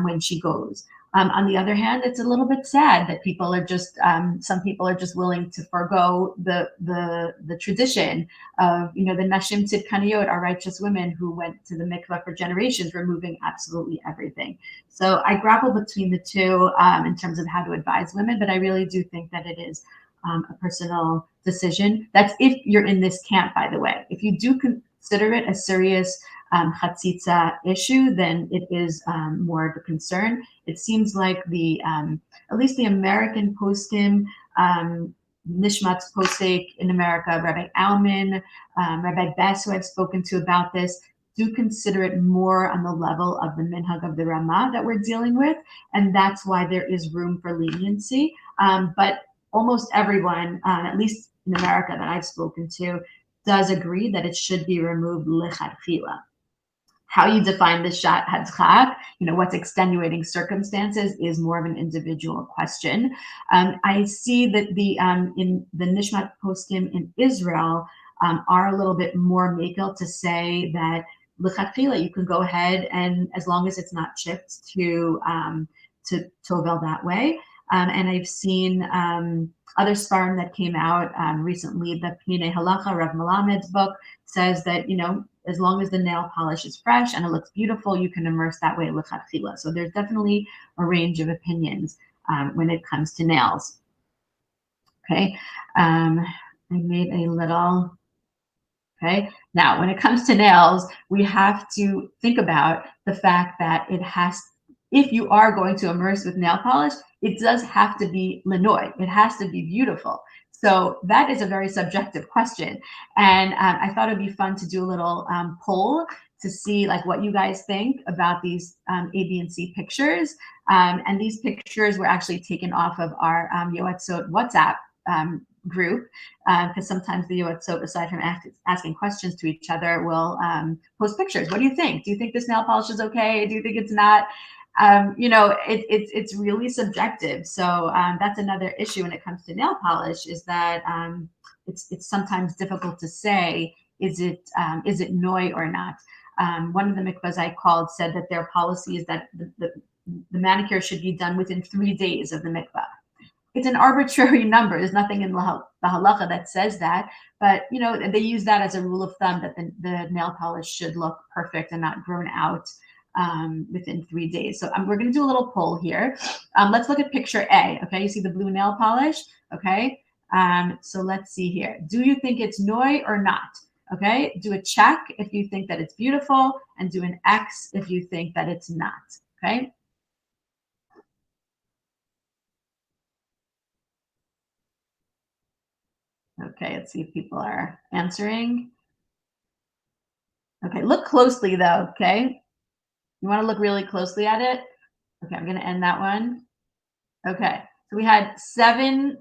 when she goes. On the other hand, it's a little bit sad that people are just some people are just willing to forego the tradition of the nashim tzidkaniyot, our righteous women who went to the mikvah for generations, removing absolutely everything. So I grapple between the two in terms of how to advise women, but I really do think that it is a personal decision. That's if you're in this camp, by the way. If you do consider it a serious chatzitza issue, then it is more of a concern. It seems like at least the American poskim, Nishmat's posek in America, Rabbi Alman, Rabbi Bess, who I've spoken to about this, do consider it more on the level of the minhag of the Ramah that we're dealing with, and that's why there is room for leniency. But almost everyone, at least in America that I've spoken to, does agree that it should be removed lechatchila. How you define the shat hadchak, what's extenuating circumstances, is more of an individual question. I see that in the Nishmat poskim in Israel are a little bit more makel to say that lechatchila you can go ahead and as long as it's not chipped to tovel that way. And I've seen other sparring that came out recently. The Pnei Halacha, Rav Melamed's book, says that, as long as the nail polish is fresh and it looks beautiful, you can immerse that way lechatchila. So there's definitely a range of opinions when it comes to nails. Okay, I made a little. Okay. Now, when it comes to nails, we have to think about the fact that if you are going to immerse with nail polish, it does have to be linoy. It has to be beautiful. So that is a very subjective question. And I thought it'd be fun to do a little poll to see like what you guys think about these A, B, and C pictures. And these pictures were actually taken off of our Yoetzot WhatsApp group, because sometimes the Yoetzot, aside from asking questions to each other, will post pictures. What do you think? Do you think this nail polish is okay? Do you think it's not? It's really subjective. So that's another issue when it comes to nail polish, is that it's sometimes difficult to say, is it noi or not? One of the mikvahs I called said that their policy is that the manicure should be done within 3 days of the mikvah. It's an arbitrary number. There's nothing in the halacha that says that, but they use that as a rule of thumb, that the nail polish should look perfect and not grown out within 3 days. So we're going to do a little poll here. Let's look at picture A. Okay, you see the blue nail polish. Okay, so let's see here. Do you think it's noi or not? Okay, do a check if you think that it's beautiful, and do an X if you think that it's not. Okay. Okay, let's see if people are answering. Okay, look closely though, okay? You want to look really closely at it? Okay, I'm going to end that one. Okay, so we had 7%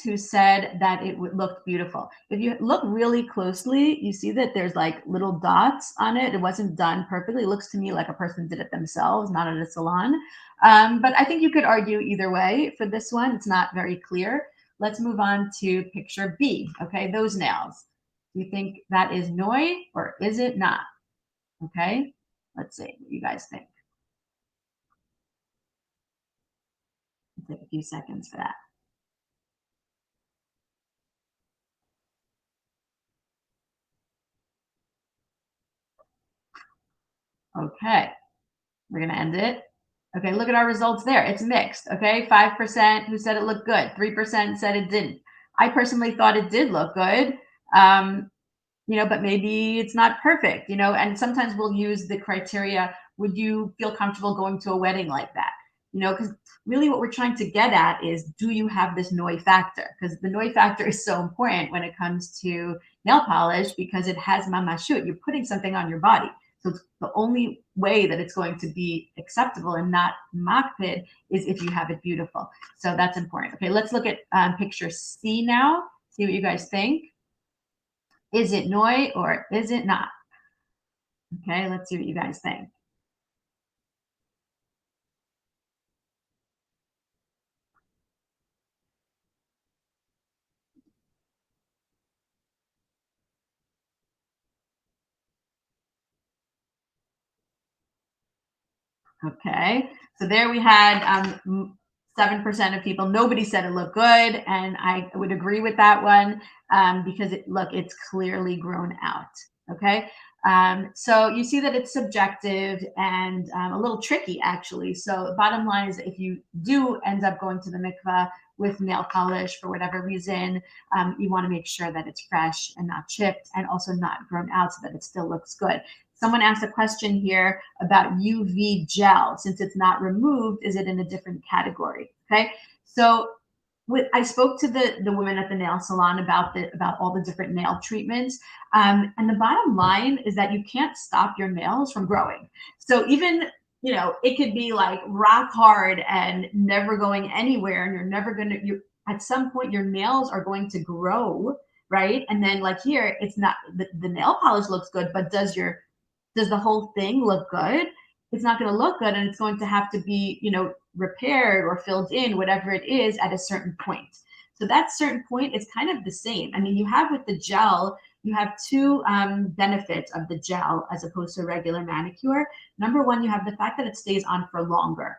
who said that it looked beautiful. If you look really closely, you see that there's like little dots on it. It wasn't done perfectly. It looks to me like a person did it themselves, not at a salon. But I think you could argue either way for this one. It's not very clear. Let's move on to picture B. Okay, those nails. Do you think that is noi or is it not? Okay, let's see what you guys think. It'll take a few seconds for that. Okay, we're gonna end it. Okay, look at our results there. It's mixed. Okay, 5% who said it looked good, 3% said it didn't. I personally thought it did look good. But maybe it's not perfect, and sometimes we'll use the criteria, would you feel comfortable going to a wedding like that? Because really what we're trying to get at is, do you have this noi factor? Because the noi factor is so important when it comes to nail polish, because it has mamashut. You're putting something on your body. So it's the only way that it's going to be acceptable and not makpid is if you have it beautiful. So that's important. Okay, let's look at picture C now, see what you guys think. Is it noi or is it not? Okay, let's see what you guys think. Okay, so there we had 7% of people. Nobody said it looked good, and I would agree with that one, because it's clearly grown out. Okay, so you see that it's subjective and a little tricky, actually. So bottom line is, if you do end up going to the mikvah with nail polish for whatever reason, you want to make sure that it's fresh and not chipped, and also not grown out, so that it still looks good. Someone asked a question here about UV gel. Since it's not removed, is it in a different category? Okay, so I spoke to the women at the nail salon about all the different nail treatments, and the bottom line is that you can't stop your nails from growing. So even it could be like rock hard and never going anywhere, and you're never gonna. You at some point your nails are going to grow, right? And then like here, it's not the nail polish looks good, but does the whole thing look good? It's not going to look good, and it's going to have to be, repaired or filled in, whatever it is, at a certain point. So that certain point is kind of the same. I mean, you have with the gel, you have two benefits of the gel as opposed to a regular manicure. Number one, you have the fact that it stays on for longer.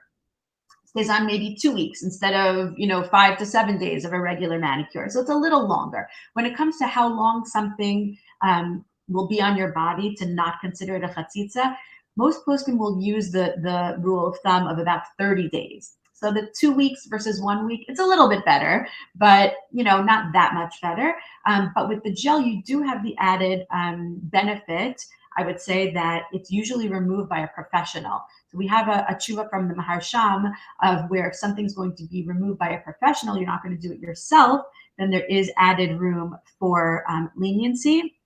stays on maybe 2 weeks instead of 5 to 7 days of a regular manicure. So it's a little longer. When it comes to how long something will be on your body to not consider it a chatzitza, most poskim will use the rule of thumb of about 30 days. So the 2 weeks versus 1 week, it's a little bit better, but not that much better. But with the gel, you do have the added benefit, I would say, that it's usually removed by a professional. So we have a tshuva from the Maharsham of where if something's going to be removed by a professional, you're not going to do it yourself, then there is added room for leniency.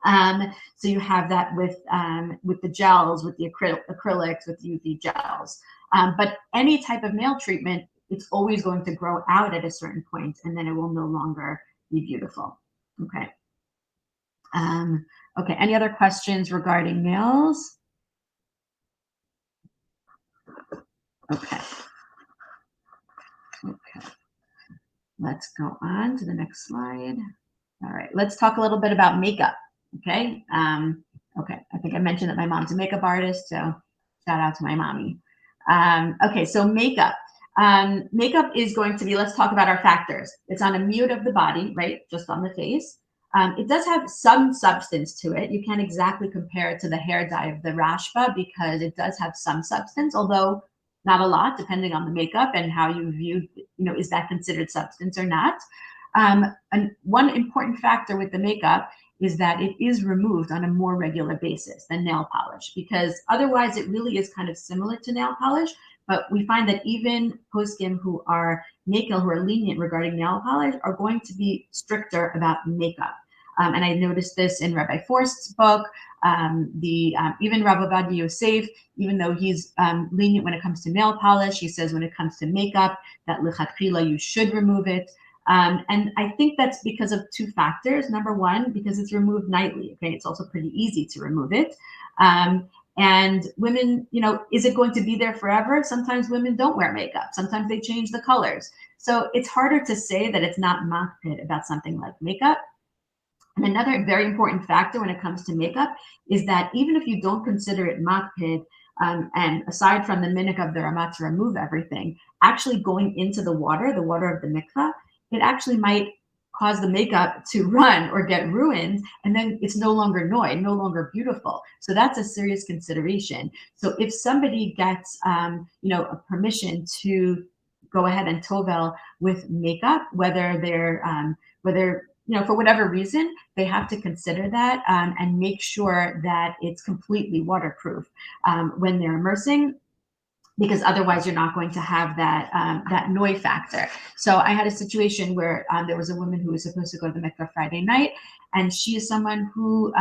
So you have that with the gels, with the acrylics, with UV gels. But any type of nail treatment, it's always going to grow out at a certain point, and then it will no longer be beautiful. Okay. Okay. Any other questions regarding nails? Okay. Okay. Let's go on to the next slide. All right. Let's talk a little bit about makeup. Okay. Okay. I think I mentioned that my mom's a makeup artist, so shout out to my mommy. Okay. So makeup. Makeup is going to be, let's talk about our factors. It's on a mute of the body, right? Just on the face. It does have some substance to it. You can't exactly compare it to the hair dye of the Rashba because it does have some substance, although not a lot, depending on the makeup and how you view, is that considered substance or not. And one important factor with the makeup is that it is removed on a more regular basis than nail polish, because otherwise it really is kind of similar to nail polish. But we find that even poskim who are makel, who are lenient regarding nail polish, are going to be stricter about makeup. And I noticed this in Rabbi Forst's book. Even Rabbi Ovadia Yosef, even though he's lenient when it comes to nail polish, he says when it comes to makeup that lichatchila you should remove it. And I think that's because of two factors. Number one, because it's removed nightly. Okay, it's also pretty easy to remove it. And women, is it going to be there forever? Sometimes women don't wear makeup. Sometimes they change the colors. So it's harder to say that it's not makpid about something like makeup. And another very important factor when it comes to makeup is that even if you don't consider it makpid, and aside from the minhag of the Ramah to remove everything, actually going into the water of the mikvah, it actually might cause the makeup to run or get ruined, and then it's no longer no longer beautiful. So that's a serious consideration. So if somebody gets, a permission to go ahead and tovel with makeup, whether they're for whatever reason, they have to consider that and make sure that it's completely waterproof when they're immersing, because otherwise you're not going to have that noi factor. So I had a situation where there was a woman who was supposed to go to the mikvah Friday night, and she is someone who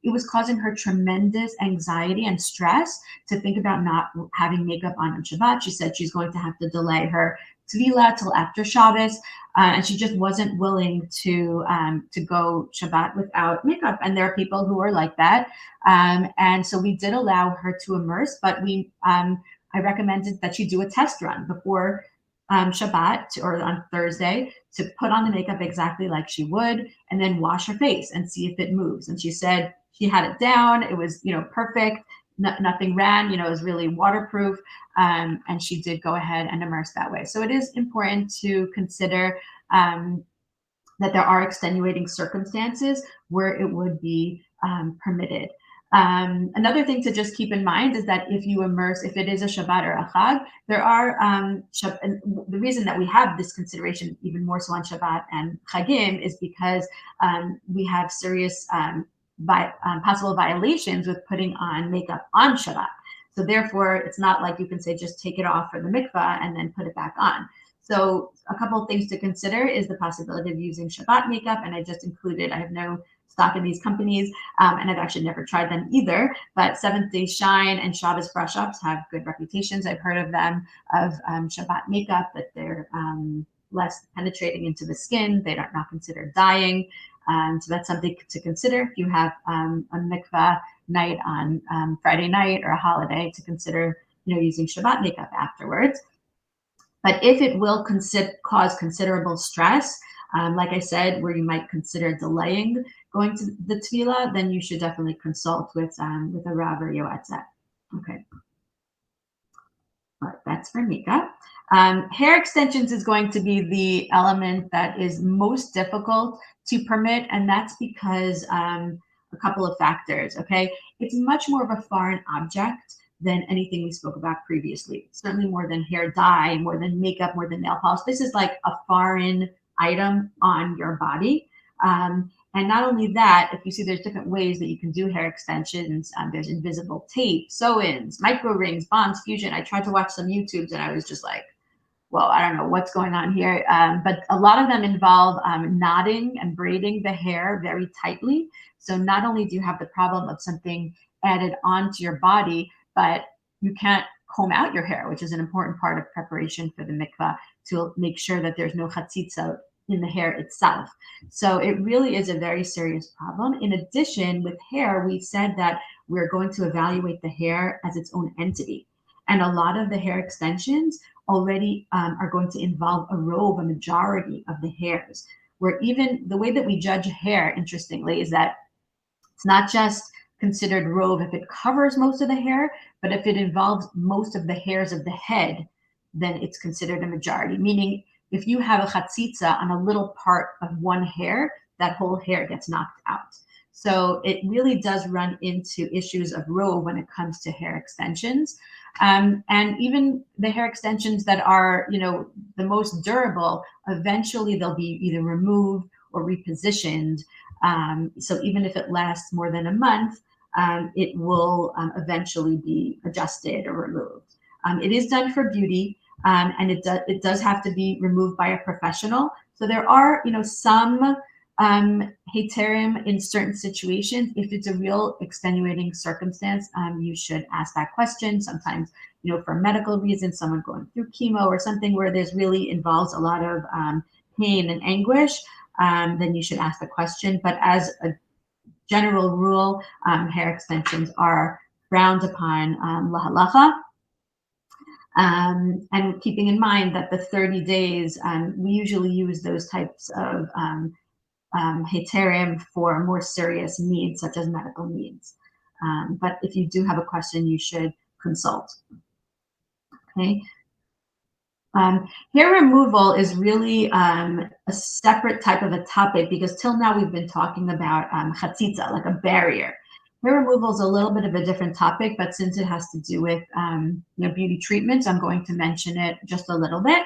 it was causing her tremendous anxiety and stress to think about not having makeup on Shabbat. She said she's going to have to delay her tefillah till after Shabbos, and she just wasn't willing to go Shabbat without makeup. And there are people who are like that, and so we did allow her to immerse, but I recommended that she do a test run before Shabbat or on Thursday to put on the makeup exactly like she would, and then wash her face and see if it moves. And she said she had it down. It was, perfect. Nothing ran. It was really waterproof. And she did go ahead and immerse that way. So it is important to consider that there are extenuating circumstances where it would be permitted. Another thing to just keep in mind is that if you immerse, if it is a Shabbat or a Chag, there are, the reason that we have this consideration even more so on Shabbat and Chagim is because we have serious possible violations with putting on makeup on Shabbat. So therefore, it's not like you can say, just take it off for the mikvah and then put it back on. So a couple of things to consider is the possibility of using Shabbat makeup. And I just included, I have no stock in these companies, and I've actually never tried them either, but Seventh Day Shine and Shabbos Brush Ups have good reputations. I've heard of them, of Shabbat makeup, that they're less penetrating into the skin. They are not considered dyeing. So that's something to consider if you have a mikvah night on Friday night or a holiday, to consider using Shabbat makeup afterwards. But if it will cause considerable stress, like I said, where you might consider delaying going to the tefillah, then you should definitely consult with a Rav or Yoetzet. Okay. but that's for Mika. Hair extensions is going to be the element that is most difficult to permit, and that's because a couple of factors. Okay, it's much more of a foreign object than anything we spoke about previously. Certainly more than hair dye, more than makeup, more than nail polish. This is like a foreign item on your body. And not only that, if you see there's different ways that you can do hair extensions, there's invisible tape, sew-ins, micro rings, bonds, fusion. I tried to watch some YouTubes and I was just like, well, I don't know what's going on here. But a lot of them involve knotting and braiding the hair very tightly. So not only do you have the problem of something added onto your body, but you can't comb out your hair, which is an important part of preparation for the mikvah to make sure that there's no chatzitza in the hair itself. So it really is a very serious problem. In addition, with hair, we said that we're going to evaluate the hair as its own entity. And a lot of the hair extensions already are going to involve a robe, a majority of the hairs, where even the way that we judge hair, interestingly, is that it's not just considered robe if it covers most of the hair, but if it involves most of the hairs of the head, then it's considered a majority. Meaning, if you have a chatzitza on a little part of one hair, that whole hair gets knocked out. So it really does run into issues of robe when it comes to hair extensions. And even the hair extensions that are, the most durable, eventually they'll be either removed or repositioned. So even if it lasts more than a month, it will eventually be adjusted or removed. It is done for beauty, and it does have to be removed by a professional. So there are, some heterim in certain situations. If it's a real extenuating circumstance, you should ask that question. Sometimes, for medical reasons, someone going through chemo or something where there's really involves a lot of pain and anguish, then you should ask the question. But as a general rule, hair extensions are frowned upon lahalacha. And keeping in mind that the 30 days, we usually use those types of heterim for more serious needs, such as medical needs. But if you do have a question, you should consult. Okay. Hair removal is really a separate type of a topic because till now we've been talking about chatzitza, like a barrier. Hair removal is a little bit of a different topic, but since it has to do with beauty treatments, I'm going to mention it just a little bit.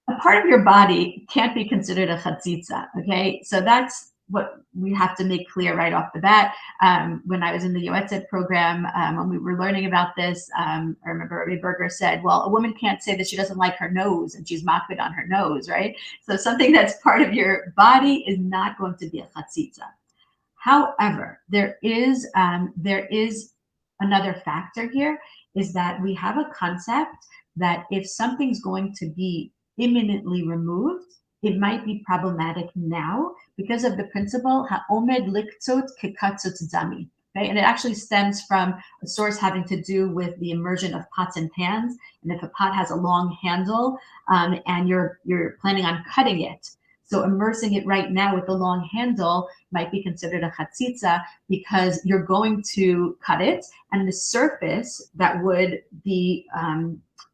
A part of your body can't be considered a chatzitza, okay? So that's what we have to make clear right off the bat. When I was in the Yoetzet program, when we were learning about this, I remember Rabbi Berger said, well, a woman can't say that she doesn't like her nose and she's makbid on her nose, right? So something that's part of your body is not going to be a chatzitza. However, there is another factor here, is that we have a concept that if something's going to be imminently removed, it might be problematic now because of the principle ha'omed liktzot kekatzot dami. Okay, and it actually stems from a source having to do with the immersion of pots and pans. And if a pot has a long handle and you're planning on cutting it, so immersing it right now with the long handle might be considered a chatzitza because you're going to cut it, and the surface that would be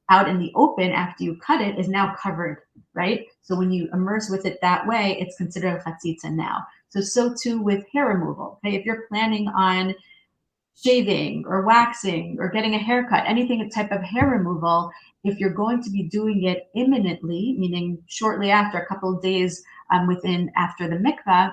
out in the open after you cut it is now covered, right? So when you immerse with it that way, it's considered a chatzitza now. So too with hair removal. Okay, if you're planning on shaving or waxing or getting a haircut, anything type of hair removal, if you're going to be doing it imminently, meaning shortly after, a couple of days after the mikvah,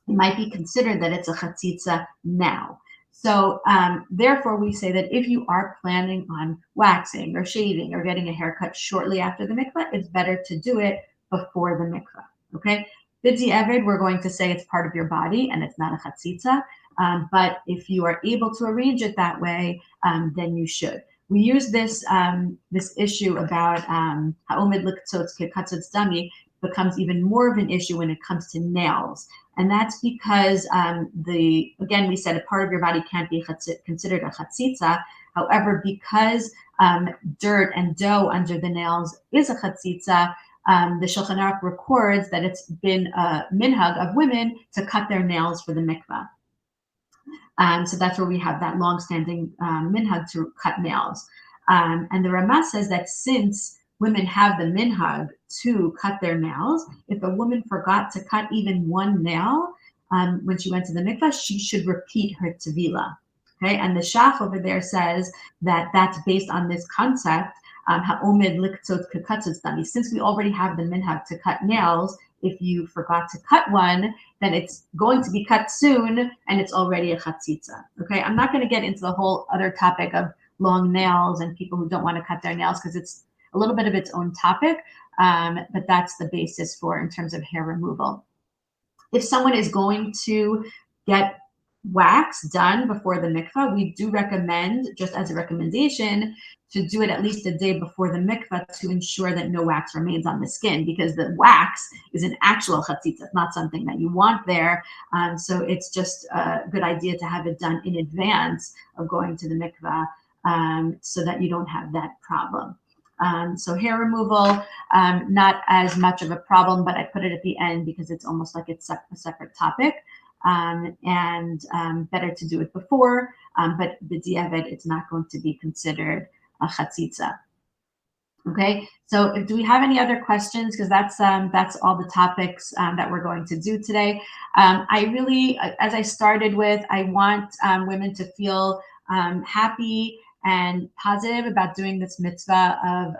it might be considered that it's a chatzitza now. So therefore, we say that if you are planning on waxing or shaving or getting a haircut shortly after the mikvah, it's better to do it before the mikvah. Okay. B'di'evid, we're going to say it's part of your body and it's not a chatzitza. But if you are able to arrange it that way, then you should. We use this issue about ha'omed liktzot kekatzot dami becomes even more of an issue when it comes to nails. And that's because again, we said a part of your body can't be considered a chatzitza. However, because dirt and dough under the nails is a chatzitza, the Shulchan Aruch records that it's been a minhag of women to cut their nails for the mikvah. So that's where we have that long-standing minhag to cut nails. And the Ramah says that since women have the minhag to cut their nails, if a woman forgot to cut even one nail when she went to the mikvah, she should repeat her tevila. Okay, and the Shaf over there says that that's based on this concept. Ha'omed liktzot kekatzot dami. Since we already have the minhag to cut nails, if you forgot to cut one, then it's going to be cut soon, and it's already a chatzitza. Okay, I'm not going to get into the whole other topic of long nails and people who don't want to cut their nails because it's a little bit of its own topic, but that's the basis for in terms of hair removal. If someone is going to get wax done before the mikvah, we do recommend, just as a recommendation, to do it at least a day before the mikvah to ensure that no wax remains on the skin, because the wax is an actual chatzitza, not something that you want there. So it's just a good idea to have it done in advance of going to the mikvah, so that you don't have that problem. So hair removal, not as much of a problem, but I put it at the end because it's almost like it's a separate topic, and better to do it before, but the diavad, it's not going to be considered a chatzitza. Okay, so do we have any other questions? Because that's all the topics that we're going to do today. I really, as I started with, I want women to feel happy and positive about doing this mitzvah of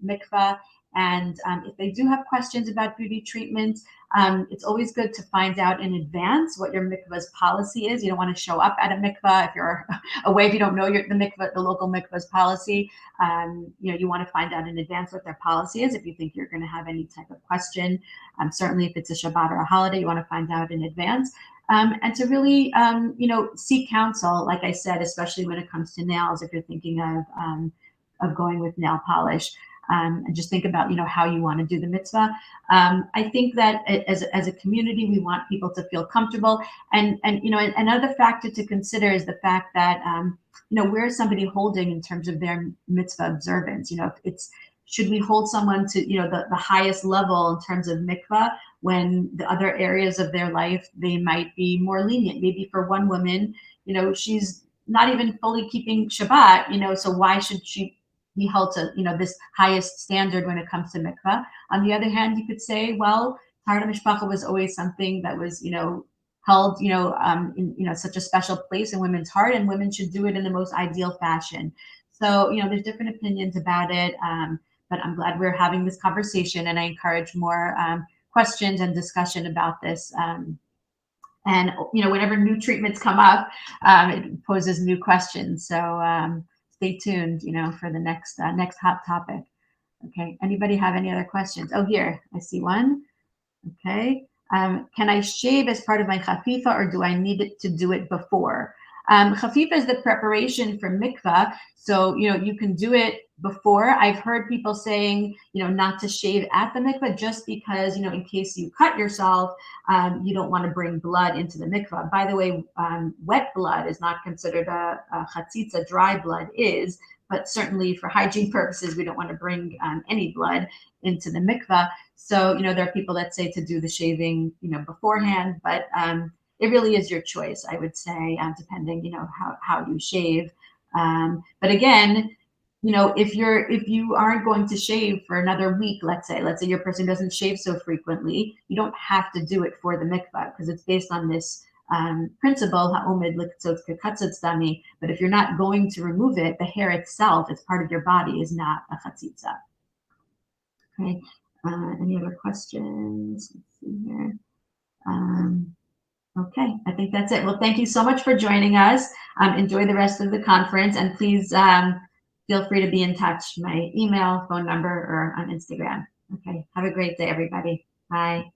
mikvah. And if they do have questions about beauty treatments, it's always good to find out in advance what your mikvah's policy is. You don't want to show up at a mikvah if you're away, if you don't know the local mikvah's policy. You want to find out in advance what their policy is if you think you're going to have any type of question. Certainly, if it's a Shabbat or a holiday, you want to find out in advance. And to really, seek counsel, like I said, especially when it comes to nails, if you're thinking of going with nail polish. And just think about, how you want to do the mitzvah. I think that as a community, we want people to feel comfortable. And another factor to consider is the fact that, where is somebody holding in terms of their mitzvah observance? Should we hold someone to, the highest level in terms of mikvah when the other areas of their life, they might be more lenient? Maybe for one woman, she's not even fully keeping Shabbat, so why should she be held to, this highest standard when it comes to mikvah? On the other hand, you could say, well, Taharat Mishpacha was always something that was, held, in, such a special place in women's heart, and women should do it in the most ideal fashion. So, there's different opinions about it, but I'm glad we're having this conversation, and I encourage more questions and discussion about this. And whenever new treatments come up, it poses new questions. So stay tuned, for the next hot topic. Okay. Anybody have any other questions? Oh, here I see one. Okay. Can I shave as part of my chafifa, or do I need to do it before? Chafifa is the preparation for mikvah, so you can do it before. I've heard people saying not to shave at the mikvah just because in case you cut yourself, you don't want to bring blood into the mikvah. By the way, wet blood is not considered a chatzitza. Dry blood is, but certainly for hygiene purposes, we don't want to bring any blood into the mikvah. So there are people that say to do the shaving beforehand, but it really is your choice, I would say, depending how you shave. But again, if you aren't going to shave for another week, let's say your person doesn't shave so frequently, you don't have to do it for the mikvah, because it's based on this principle, ha'omed liktzot kekatzot dami. But if you're not going to remove it, the hair itself, it's part of your body, is not a chatzitza. Okay. Any other questions? Let's see here. Okay, I think that's it. Well, thank you so much for joining us. Enjoy the rest of the conference, and please feel free to be in touch. My email, phone number, or on Instagram. Okay, have a great day, everybody. Bye.